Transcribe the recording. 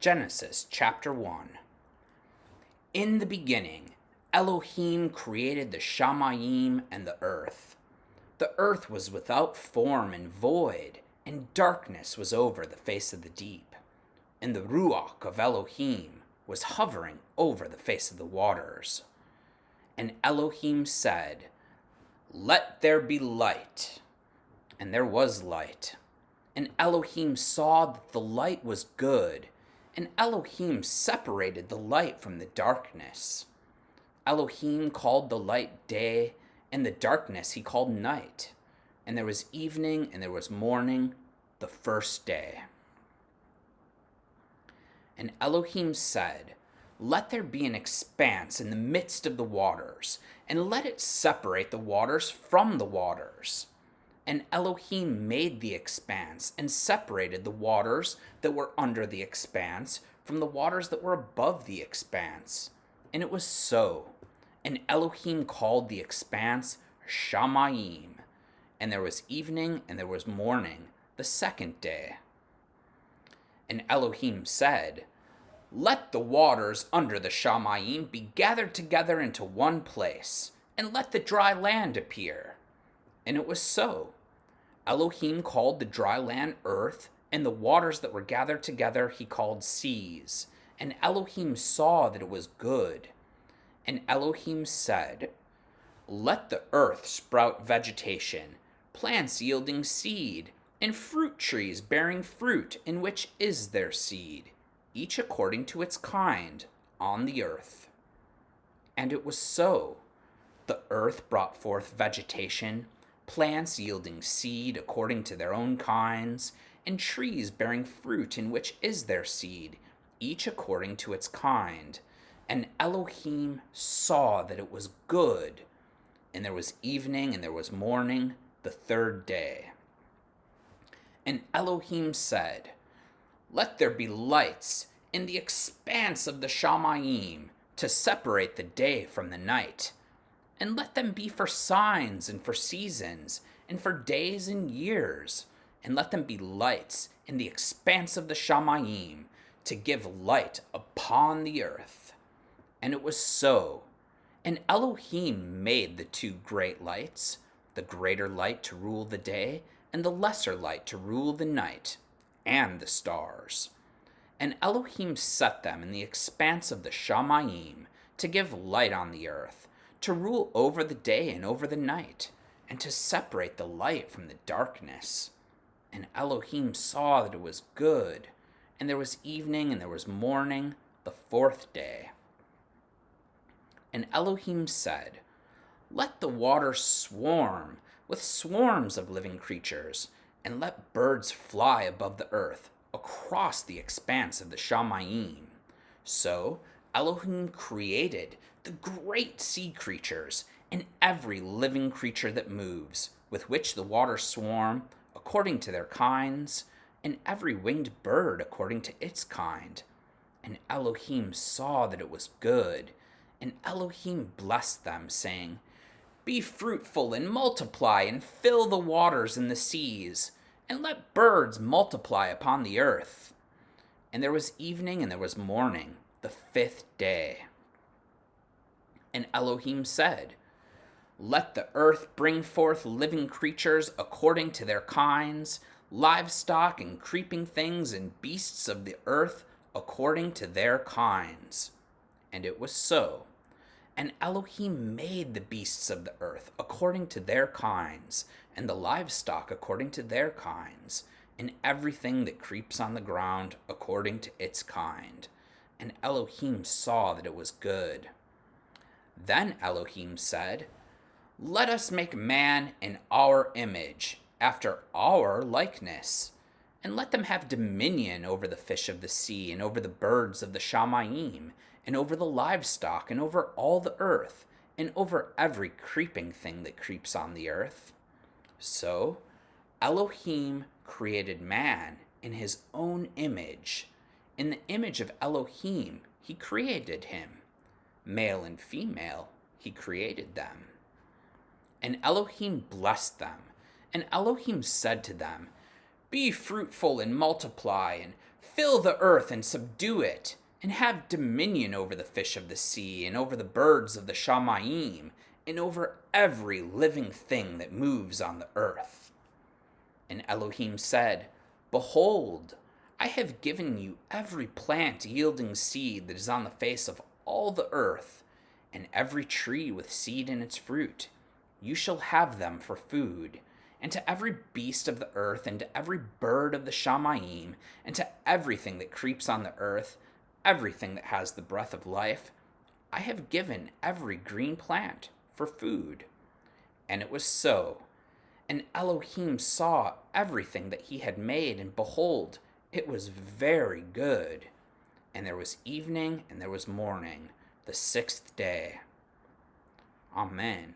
Genesis chapter 1. In the beginning, Elohim created the Shamayim and the earth. The earth was without form and void, and darkness was over the face of the deep. And the Ruach of Elohim was hovering over the face of the waters. And Elohim said, "Let there be light." And there was light. And Elohim saw that the light was good, and Elohim separated the light from the darkness. Elohim called the light day, and the darkness he called night. And there was evening and there was morning, the first day. And Elohim said, "Let there be an expanse in the midst of the waters, and let it separate the waters from the waters." And Elohim made the expanse and separated the waters that were under the expanse from the waters that were above the expanse. And it was so. And Elohim called the expanse Shamayim. And there was evening and there was morning, the second day. And Elohim said, "Let the waters under the Shamayim be gathered together into one place, and let the dry land appear." And it was so. Elohim called the dry land earth, and the waters that were gathered together he called seas. And Elohim saw that it was good. And Elohim said, "Let the earth sprout vegetation, plants yielding seed, and fruit trees bearing fruit in which is their seed, each according to its kind, on the earth." And it was so. The earth brought forth vegetation, plants yielding seed according to their own kinds, and trees bearing fruit in which is their seed, each according to its kind. And Elohim saw that it was good. And there was evening and there was morning, the third day. And Elohim said, "Let there be lights in the expanse of the Shamayim to separate the day from the night. And let them be for signs and for seasons and for days and years. And let them be lights in the expanse of the Shamayim to give light upon the earth." And it was so. And Elohim made the two great lights, the greater light to rule the day, and the lesser light to rule the night, and the stars. And Elohim set them in the expanse of the Shamayim to give light on the earth, to rule over the day and over the night, and to separate the light from the darkness. And Elohim saw that it was good, and there was evening and there was morning, the fourth day. And Elohim said, "Let the waters swarm with swarms of living creatures, and let birds fly above the earth across the expanse of the Shamayim." So Elohim created the great sea creatures and every living creature that moves, with which the waters swarm, according to their kinds, and every winged bird according to its kind. And Elohim saw that it was good. And Elohim blessed them, saying, "Be fruitful and multiply, and fill the waters and the seas, and let birds multiply upon the earth." And there was evening and there was morning, the fifth day. And Elohim said, "Let the earth bring forth living creatures according to their kinds, livestock and creeping things and beasts of the earth according to their kinds." And it was so. And Elohim made the beasts of the earth according to their kinds, and the livestock according to their kinds, and everything that creeps on the ground according to its kind. And Elohim saw that it was good. Then Elohim said, "Let us make man in our image, after our likeness, and let them have dominion over the fish of the sea, and over the birds of the Shamayim, and over the livestock, and over all the earth, and over every creeping thing that creeps on the earth." So Elohim created man in his own image. In the image of Elohim he created him. Male and female he created them. And Elohim blessed them. And Elohim said to them, "Be fruitful and multiply, and Fill the earth and subdue it, and have dominion over the fish of the sea, and over the birds of the Shamayim, and over every living thing that moves on the earth. And Elohim said, Behold, I have given you every plant yielding seed that is on the face of all the earth, and every tree with seed in its fruit. You shall have them for food. And to every beast of the earth, and to every bird of the Shamayim, and to everything that creeps on the earth, everything that has the breath of life, I have given every green plant for food. And it was so. And Elohim saw everything that he had made, and behold, it was very good. And there was evening, and there was morning, the sixth day. Amen.